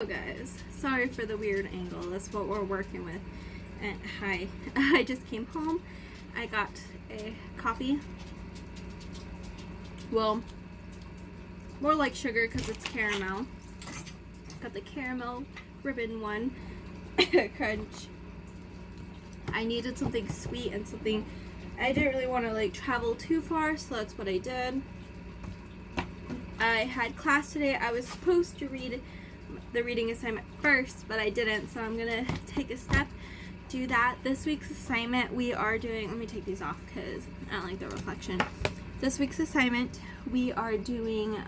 Guys, sorry for the weird angle. That's what we're working with. And hi, I just came home. I got a coffee. Well, more like sugar because it's caramel. Got the caramel ribbon one. Crunch. I needed something sweet and something. I didn't really want to like travel too far, so that's what I did. I had class today. I was supposed to read the reading assignment first, but I didn't, so I'm gonna take a step, do that. This week's assignment we are doing, let me take these off because I don't like the reflection. This week's assignment we are doing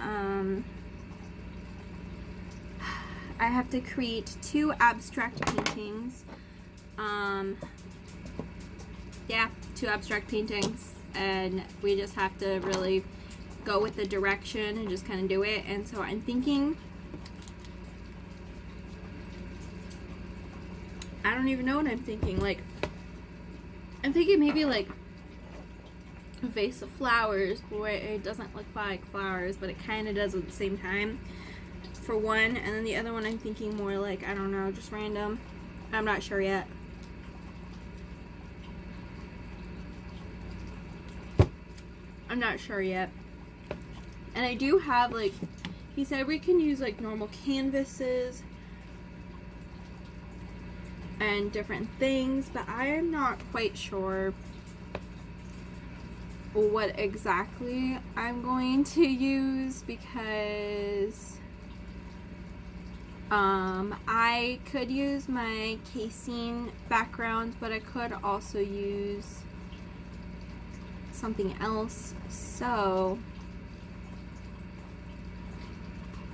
I have to create 2 abstract paintings. Yeah, 2 abstract paintings, and we just have to really go with the direction and just kind of do it. And so I'm thinking, I don't even know what I'm thinking. Like, I'm thinking maybe like a vase of flowers, but it doesn't look like flowers, but it kind of does at the same time, for one. And then the other one I'm thinking more like, I don't know, just random. I'm not sure yet. I'm not sure yet. And I do have, like, he said we can use like normal canvases and different things, but I am not quite sure what exactly I'm going to use, because I could use my casing background, but I could also use something else. So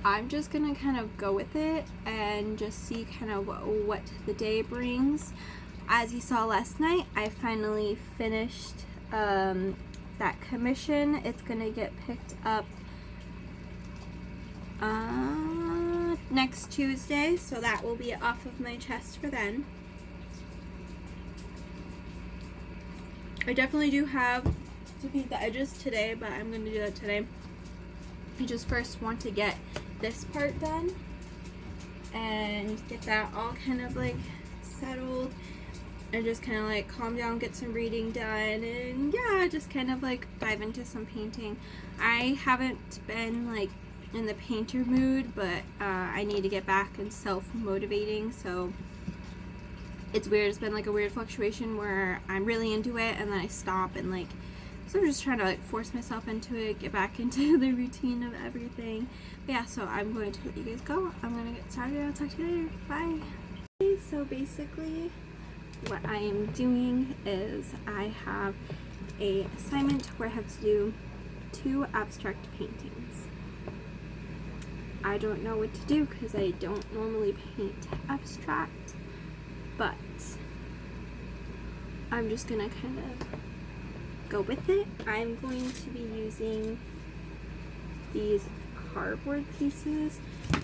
I'm just gonna kind of go with it and just see kind of what the day brings. As you saw last night, I finally finished that commission. It's gonna get picked up next Tuesday, so that will be off of my chest for then. I definitely do have to paint the edges today, but I'm gonna do that today. I just first want to get this part done and get that all kind of like settled, and just kind of like calm down, get some reading done, and yeah, just kind of like dive into some painting. I haven't been like in the painter mood, but I need to get back and self-motivating, so it's weird. It's been like a weird fluctuation where I'm really into it and then I stop, and like, so I'm just trying to like force myself into it, get back into the routine of everything. But yeah, so I'm going to let you guys go. I'm gonna get started. I'll talk to you later. Bye. Okay, so basically what I am doing is I have a assignment where I have to do 2 abstract paintings. I don't know what to do because I don't normally paint abstract, but I'm just gonna kind of go with it. I'm going to be using these cardboard pieces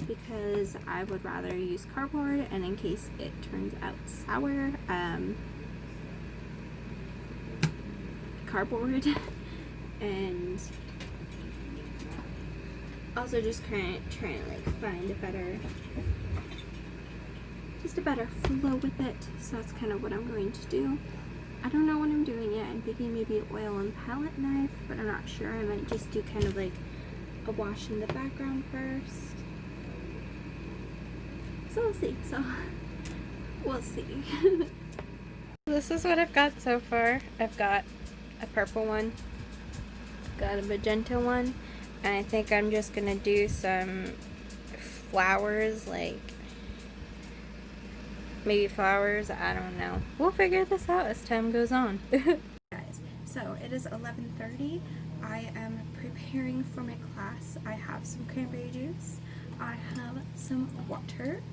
because I would rather use cardboard, and in case it turns out sour, cardboard. And also just kind of trying to like find a better flow with it. So that's kind of what I'm going to do. I don't know what I'm doing yet. I'm thinking maybe oil and palette knife, but I'm not sure. I might just do kind of like a wash in the background first. So we'll see. We'll see. This is what I've got so far. I've got a purple one, got a magenta one, and I think I'm just gonna do some flowers, like maybe flowers, I don't know. We'll figure this out as time goes on. Guys, so it is 11:30. I am preparing for my class. I have some cranberry juice. I have some water.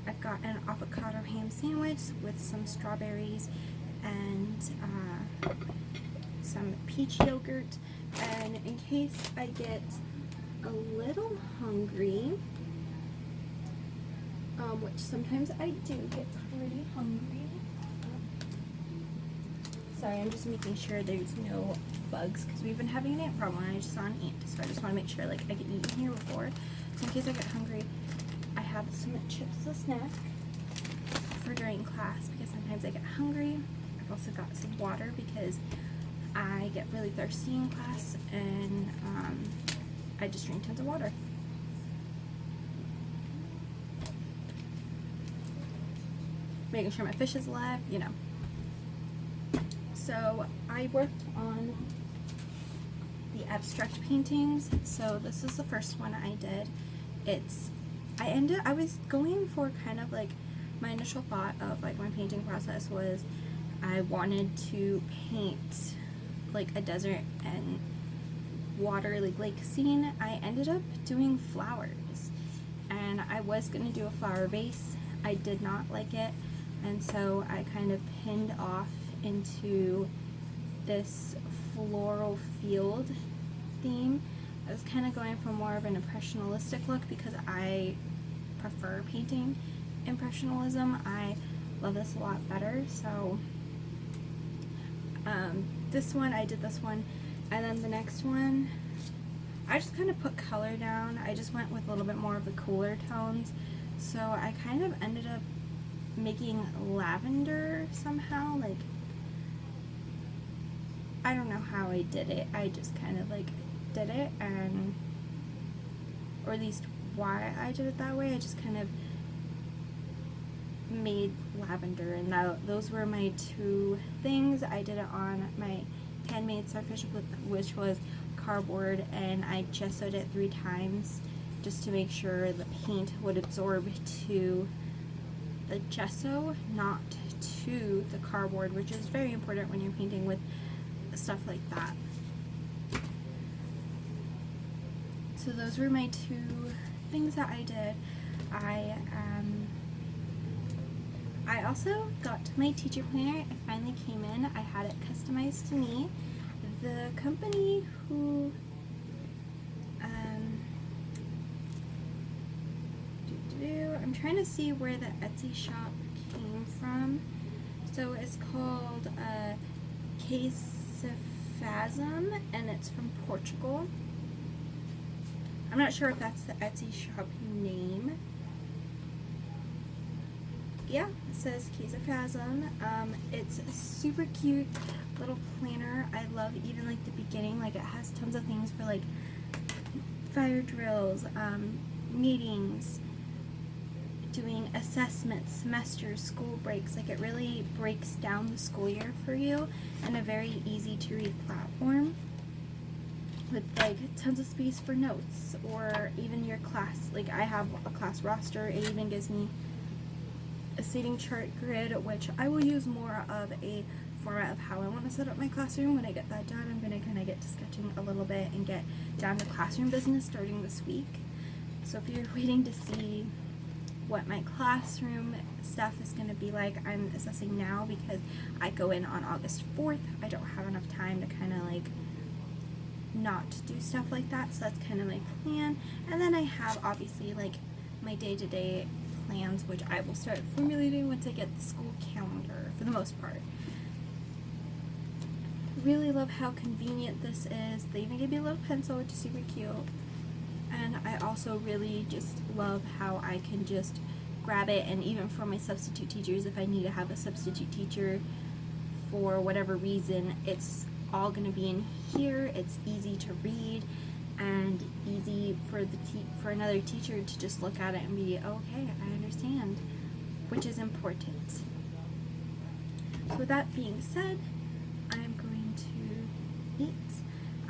I've got an avocado ham sandwich with some strawberries and some peach yogurt. And in case I get a little hungry, which sometimes I do get pretty hungry. Sorry, I'm just making sure there's no bugs because we've been having an ant problem and I just saw an ant, so I just want to make sure like I can eat in here before. So in case I get hungry, I have some chips as a snack for during class because sometimes I get hungry. I've also got some water because I get really thirsty in class, and I just drink tons of water. Making sure my fish is alive, you know. So I worked on the abstract paintings. So this is the first one I did. I was going for kind of like, my initial thought of like my painting process was I wanted to paint like a desert and water, like lake scene. I ended up doing flowers, and I was going to do a flower vase. I did not like it, and so I kind of pinned off into this floral field theme. I was kind of going for more of an impressionistic look because I prefer painting impressionism. I love this a lot better. So I did this one, and then the next one I just kind of put color down. I just went with a little bit more of the cooler tones, so I kind of ended up making lavender somehow. Like, I don't know how I did it. I just kind of like did it, and or at least why I did it that way. I just kind of made lavender, and those were my two things. I did it on my handmade starfish, which was cardboard, and I gessoed it 3 times just to make sure the paint would absorb to the gesso, not to the cardboard, which is very important when you're painting with stuff like that. So those were my 2 things that I did. I also got my teacher planner. It finally came in. I had it customized to me. The company who I'm trying to see where the Etsy shop came from. So it's called Casafasm, and it's from Portugal. I'm not sure if that's the Etsy shop name. Yeah, it says Casafasm. It's a super cute little planner. I love even like the beginning, like it has tons of things for like fire drills, meetings, doing assessments, semesters, school breaks. Like, it really breaks down the school year for you in a very easy to read platform with like tons of space for notes, or even your class. Like, I have a class roster. It even gives me a seating chart grid, which I will use more of a format of how I want to set up my classroom. When I get that done, I'm going to kind of get to sketching a little bit and get down to classroom business starting this week. So if you're waiting to see what my classroom stuff is going to be like, I'm assessing now because I go in on August 4th. I don't have enough time to kind of like not do stuff like that, so that's kind of my plan. And then I have obviously like my day-to-day plans, which I will start formulating once I get the school calendar for the most part. Really love how convenient this is. They even give me a little pencil, which is super cute. And I also really just love how I can just grab it, and even for my substitute teachers, if I need to have a substitute teacher for whatever reason, it's all going to be in here. It's easy to read and easy for for another teacher to just look at it and be, okay, I understand, which is important. So with that being said, I'm going to eat.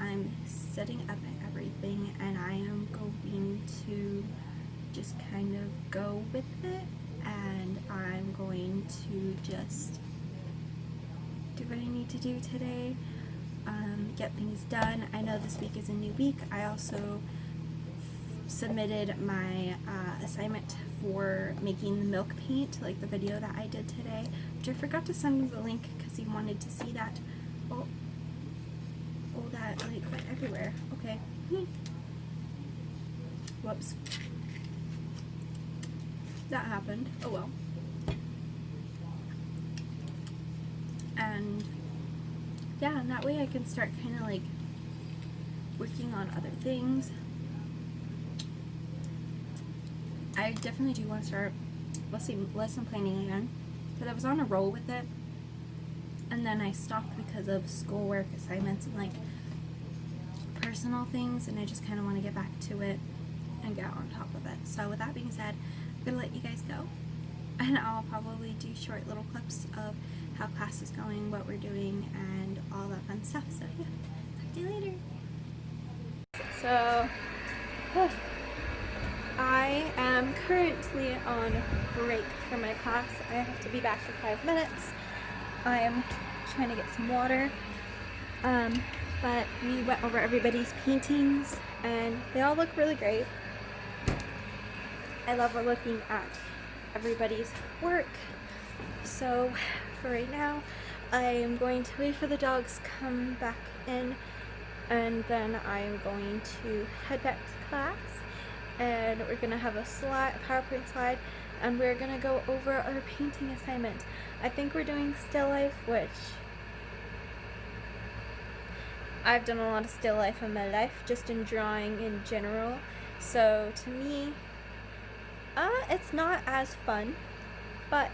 I'm setting up everything, and I am going to just kind of go with it, and I'm going to just do what I need to do today, get things done. I know this week is a new week. I also submitted my assignment for making the milk paint, like the video that I did today, which I forgot to send him the link because he wanted to see that. Oh, that like went everywhere. Okay. Whoops. That happened. Oh well. And yeah, and that way I can start kind of like working on other things. I definitely do want to start lesson planning again, because I was on a roll with it, and then I stopped because of schoolwork, assignments, and like personal things, and I just kind of want to get back to it and get on top of it. So with that being said, I'm gonna let you guys go, and I'll probably do short little clips of how class is going, what we're doing, and all that fun stuff. So yeah, talk to you later. So I am currently on break for my class. I have to be back in 5 minutes. I am trying to get some water, but we went over everybody's paintings and they all look really great. I love looking at everybody's work. So for right now, I am going to wait for the dogs to come back in, and then I am going to head back to class, and we're gonna have a PowerPoint slide, and we're gonna go over our painting assignment. I think we're doing still life, which I've done a lot of still life in my life, just in drawing in general. So to me, it's not as fun, but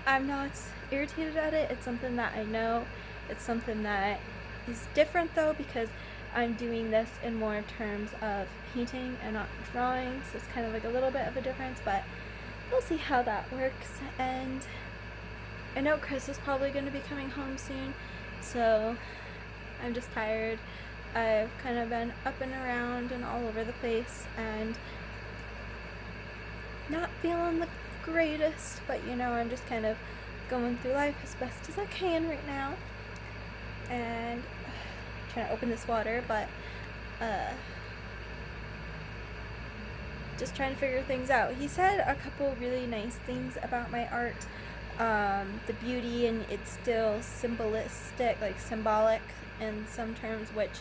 I'm not irritated at it. It's something that I know. It's something that is different though, because I'm doing this in more terms of painting and not drawing, so it's kind of like a little bit of a difference, but we'll see how that works. And I know Chris is probably going to be coming home soon, so I'm just tired. I've kind of been up and around and all over the place and not feeling the greatest, but you know, I'm just kind of going through life as best as I can right now, and trying to open this water, but just trying to figure things out. He said a couple really nice things about my art, the beauty, and it's still symbolic in some terms, which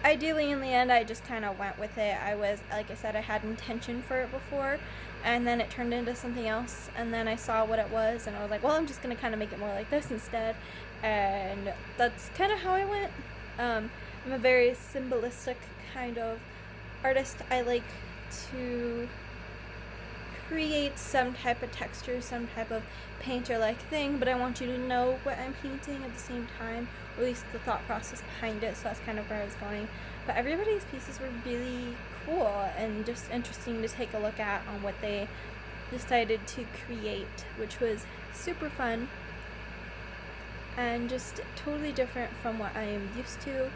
ideally in the end I just kind of went with it. I was, like I said, I had intention for it before, and then it turned into something else, and then I saw what it was, and I was like, well, I'm just gonna kind of make it more like this instead, and that's kind of how I went. I'm a very symbolistic kind of artist. I like to create some type of texture, some type of painter-like thing, but I want you to know what I'm painting at the same time, or at least the thought process behind it, so that's kind of where I was going. But everybody's pieces were really cool and just interesting to take a look at on what they decided to create, which was super fun and just totally different from what I am used to.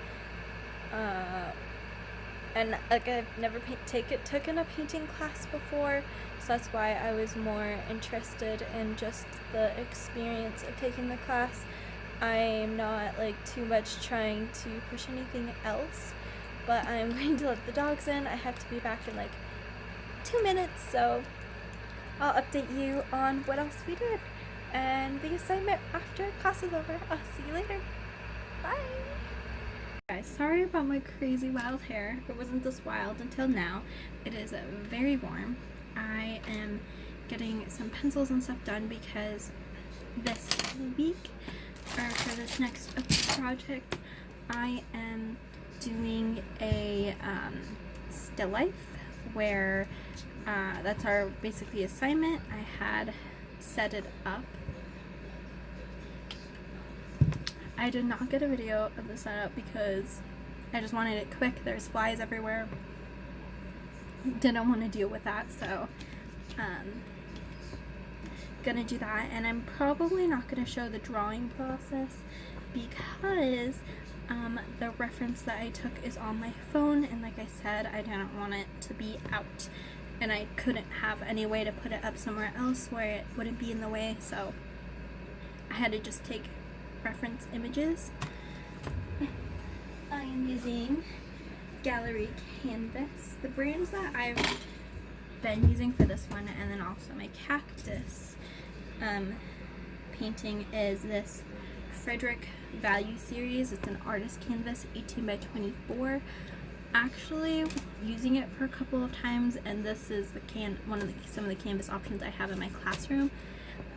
And like, I've never taken a painting class before, so that's why I was more interested in just the experience of taking the class. I'm not like too much trying to push anything else, but I'm going to let the dogs in. I have to be back in like 2 minutes, so I'll update you on what else we did and the assignment after class is over. I'll see you later. Bye! Guys, sorry about my crazy wild hair. It wasn't this wild until now. It is very warm. I am getting some pencils and stuff done because this week, or for this next project, I am doing a still life where that's our basically assignment. I had set it up. I did not get a video of the setup because I just wanted it quick. There's flies everywhere. Didn't want to deal with that, so gonna do that. And I'm probably not gonna show the drawing process because the reference that I took is on my phone, and like I said, I didn't want it to be out, and I couldn't have any way to put it up somewhere else where it wouldn't be in the way, so I had to just take reference images. I am using Gallery Canvas. The brands that I've been using for this one, and then also my cactus painting, is this Frederick Value series. It's an artist canvas, 18 by 24. Actually using it for a couple of times, and this is the some of the canvas options I have in my classroom.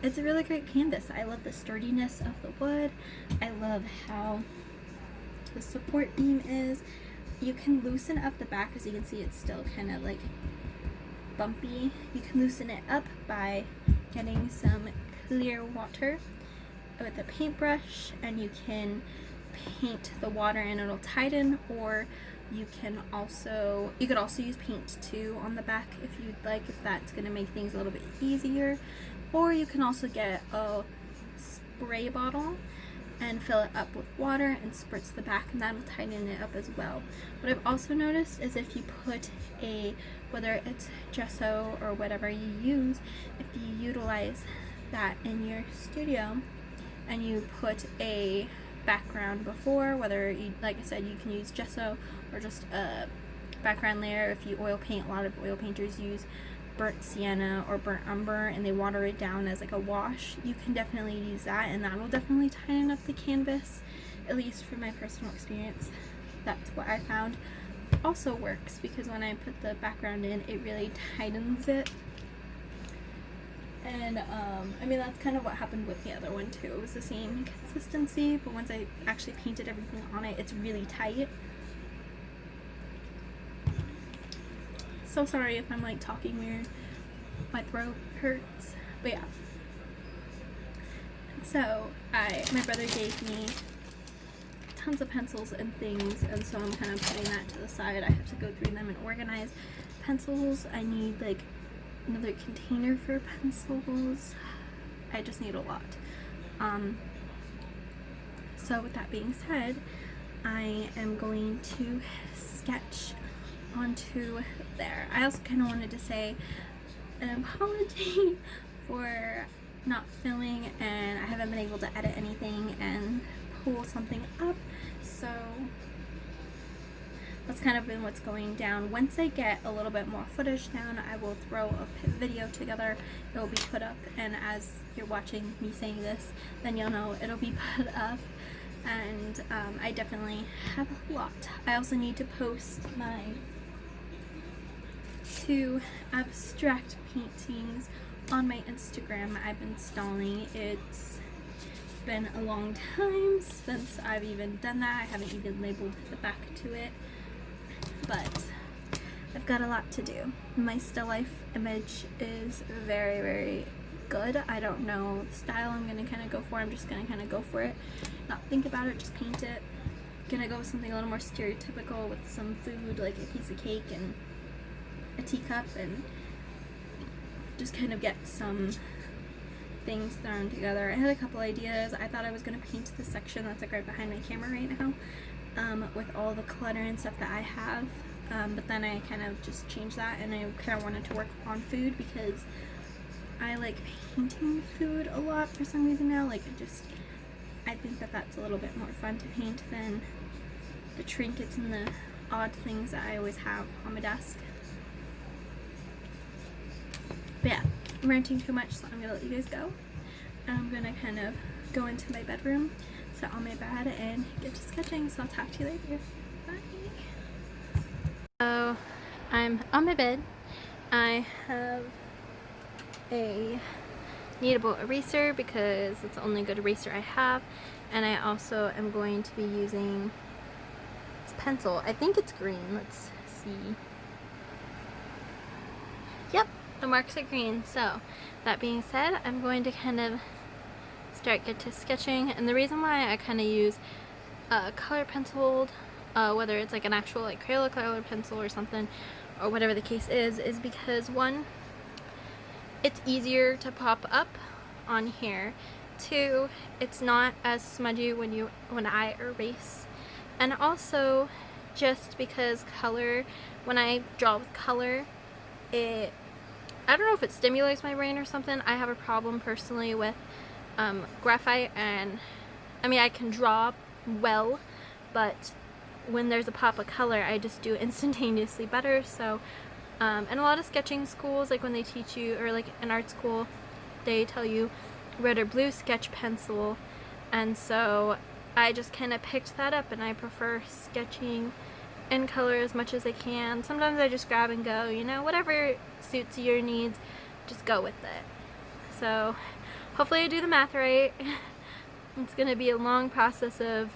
It's a really great canvas. I love the sturdiness of the wood. I love how the support beam is. you can loosen up the back. As you can see, it's still kind of like bumpy. You can loosen it up by getting some clear water with a paintbrush, and you can paint the water and it'll tighten, or you could also use paint too on the back if you'd like, if that's going to make things a little bit easier. Or you can also get a spray bottle and fill it up with water and spritz the back, and that'll tighten it up as well. What I've also noticed is if you put whether it's gesso or whatever you use, if you utilize that in your studio and you put a background before, whether you, like I said, you can use gesso or just a background layer. If you oil paint, a lot of oil painters use burnt sienna or burnt umber and they water it down as like a wash. You can definitely use that, and that will definitely tighten up the canvas, at least from my personal experience. That's what I found also works, because when I put the background in, it really tightens it. And I mean, that's kind of what happened with the other one too. It was the same consistency, but once I actually painted everything on it, it's really tight. So sorry if I'm like talking weird, my throat hurts, but yeah. So my brother gave me tons of pencils and things, and so I'm kind of putting that to the side. I have to go through them and organize pencils. I need like another container for pencils. I just need a lot. So with that being said, I am going to sketch onto there. I also kind of wanted to say an apology for not filming, and I haven't been able to edit anything and pull something up, so that's kind of been what's going down. Once I get a little bit more footage down, I will throw a video together. It will be put up, and as you're watching me saying this, then you'll know it'll be put up. And I definitely have a lot. I also need to post my 2 abstract paintings on my Instagram. I've been stalling. It's been a long time since I've even done that. I haven't even labeled the back to it, but I've got a lot to do. My still life image is very, very good. I don't know the style I'm gonna kind of go for. I'm just gonna kind of go for it, not think about it, just paint it. Gonna go with something a little more stereotypical with some food, like a piece of cake and a teacup, and just kind of get some things thrown together. I had a couple ideas. I thought I was gonna paint this section that's like right behind my camera right now, with all the clutter and stuff that I have, but then I kind of just changed that, and I kind of wanted to work on food because I like painting food a lot for some reason now. Like I think that that's a little bit more fun to paint than the trinkets and the odd things that I always have on my desk. But yeah, I'm ranting too much, so I'm gonna let you guys go. I'm gonna kind of go into my bedroom, sit on my bed, and get to sketching, so I'll talk to you later. Bye! So, I'm on my bed. I have a kneadable eraser because it's the only good eraser I have, and I also am going to be using this pencil. I think it's green. Let's see. Yep, the marks are green. So that being said, I'm going to kind of get to sketching, and the reason why I kind of use color penciled, whether it's like an actual like Crayola color pencil or something, or whatever the case is because one, it's easier to pop up on here. 2, it's not as smudgy when I erase, and also just because color, when I draw with color, I don't know if it stimulates my brain or something. I have a problem personally with graphite, and I mean I can draw well, but when there's a pop of color I just do instantaneously better. So and a lot of sketching schools, like when they teach you, or like in art school, they tell you red or blue sketch pencil, and so I just kind of picked that up, and I prefer sketching in color as much as I can. Sometimes I just grab and go, you know, whatever suits your needs, just go with it. So hopefully I do the math right. It's gonna be a long process of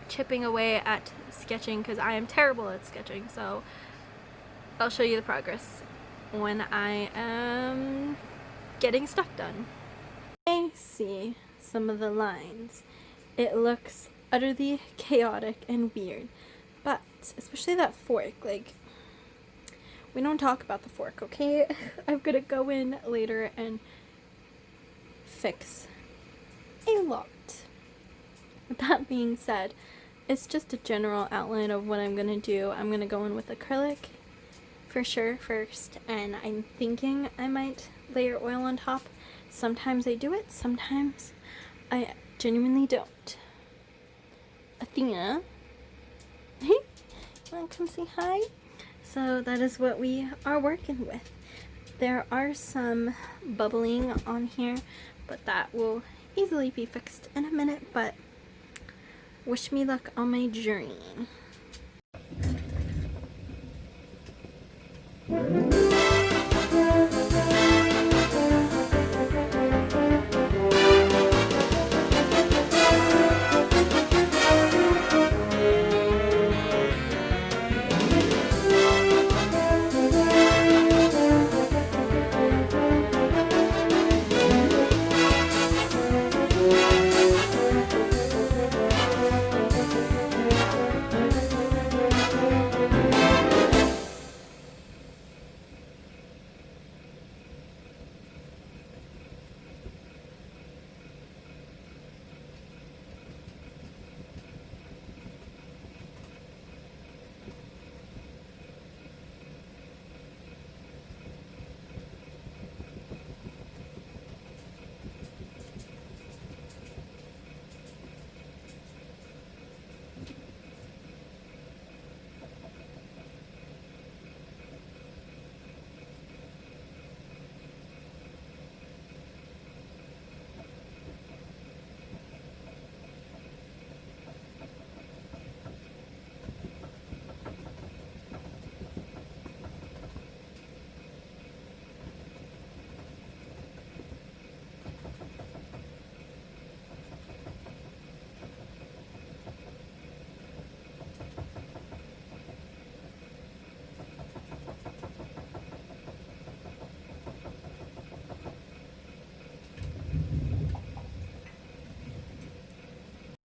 chipping away at sketching because I am terrible at sketching, so I'll show you the progress when I am getting stuff done. I see some of the lines. It looks utterly chaotic and weird, but especially that fork, like, we don't talk about the fork, okay? I'm gonna go in later and fix a lot. With that being said, it's just a general outline of what I'm gonna do. I'm gonna go in with acrylic for sure first, and I'm thinking I might layer oil on top. Sometimes I do it, sometimes I genuinely don't. Athena, you wanna come say hi? So that is what we are working with. There are some bubbling on here, but that will easily be fixed in a minute, but wish me luck on my journey.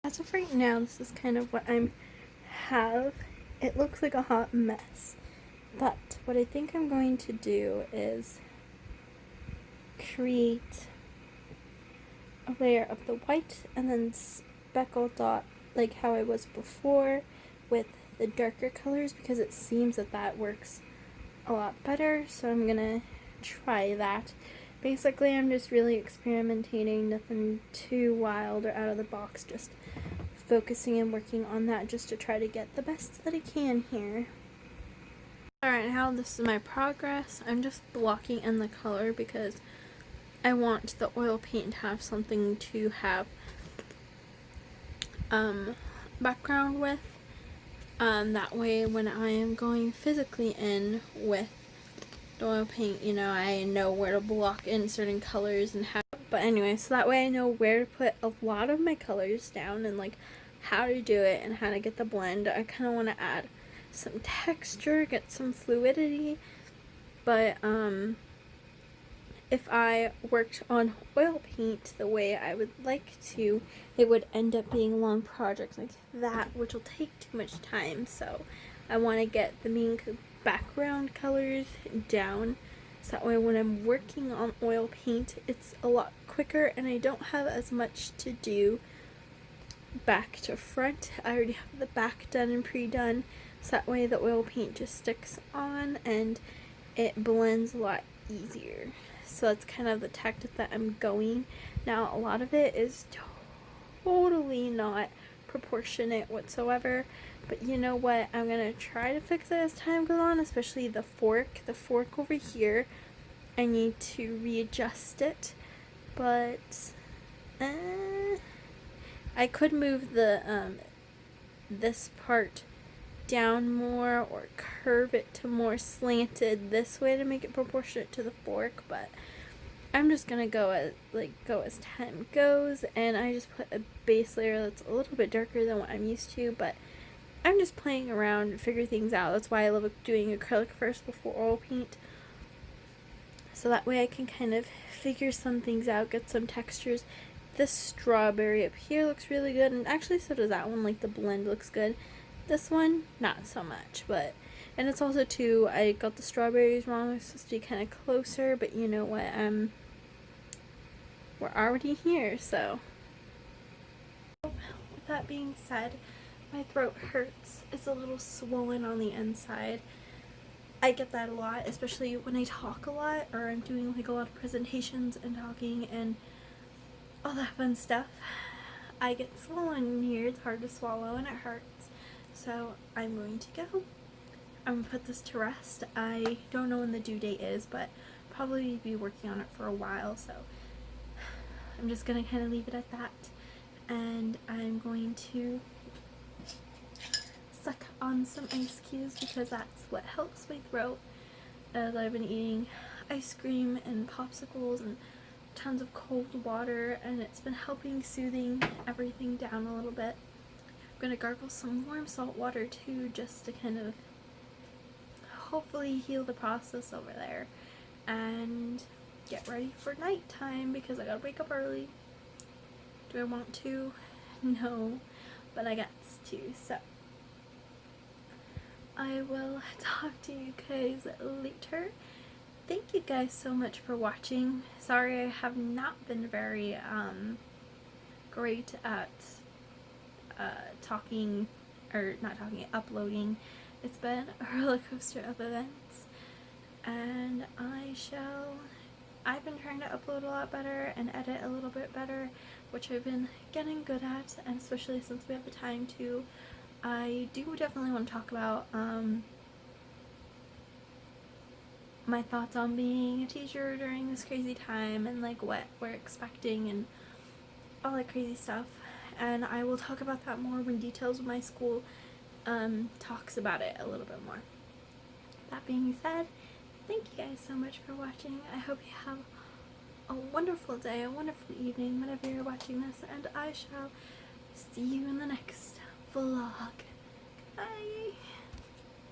As of right now, this is kind of what I have. It looks like a hot mess, but what I think I'm going to do is create a layer of the white and then speckle dot like how I was before with the darker colors, because it seems that that works a lot better. So I'm gonna try that. Basically, I'm just really experimenting, nothing too wild or out of the box, just focusing and working on that just to try to get the best that I can here. Alright, now this is my progress. I'm just blocking in the color because I want the oil paint to have something to have background with. That way when I am going physically in with the oil paint, you know, I know where to block in certain colors and how. But anyway, so that way I know where to put a lot of my colors down and like how to do it and how to get the blend. I kind of want to add some texture, get some fluidity, but if I worked on oil paint the way I would like to, it would end up being a long project like that, which will take too much time. So I want to get the main background colors down, so that way when I'm working on oil paint it's a lot quicker and I don't have as much to do back to front. I already have the back done and pre-done, so that way the oil paint just sticks on and it blends a lot easier. So that's kind of the tactic that I'm going. Now a lot of it is totally not proportionate whatsoever, but you know what, I'm gonna try to fix it as time goes on, especially the fork over here. I need to readjust it, but I could move the this part down more or curve it to more slanted this way to make it proportionate to the fork, but I'm just gonna go as time goes, and I just put a base layer that's a little bit darker than what I'm used to, but I'm just playing around and figure things out. That's why I love doing acrylic first before oil paint. So that way I can kind of figure some things out, get some textures. This strawberry up here looks really good, and actually so does that one, like the blend looks good. This one, not so much, but, and it's also too, I got the strawberries wrong, they're supposed to be kind of closer, but you know what, we're already here, so. With that being said, my throat hurts. It's a little swollen on the inside. I get that a lot, especially when I talk a lot, or I'm doing like a lot of presentations and talking and all that fun stuff. I get swollen in here, it's hard to swallow and it hurts. So I'm going to go. I'm gonna put this to rest. I don't know when the due date is, but probably be working on it for a while, so I'm just gonna kind of leave it at that. And I'm going to suck on some ice cubes because that's what helps my throat, as I've been eating ice cream and popsicles and tons of cold water, and it's been helping soothing everything down a little bit. I'm gonna gargle some warm salt water too, just to kind of hopefully heal the process over there and get ready for nighttime because I gotta wake up early. Do I want to? No, but I got to, so I will talk to you guys later. Thank you guys so much for watching. Sorry I have not been very great at uploading. It's been a roller coaster of events, and I've been trying to upload a lot better and edit a little bit better, which I've been getting good at, and especially since we have the time to. I do definitely want to talk about my thoughts on being a teacher during this crazy time and like what we're expecting and all that crazy stuff, and I will talk about that more when Details of My School talks about it a little bit more. That being said, thank you guys so much for watching. I hope you have a wonderful day, a wonderful evening whenever you're watching this, and I shall see you in the next vlog. Bye!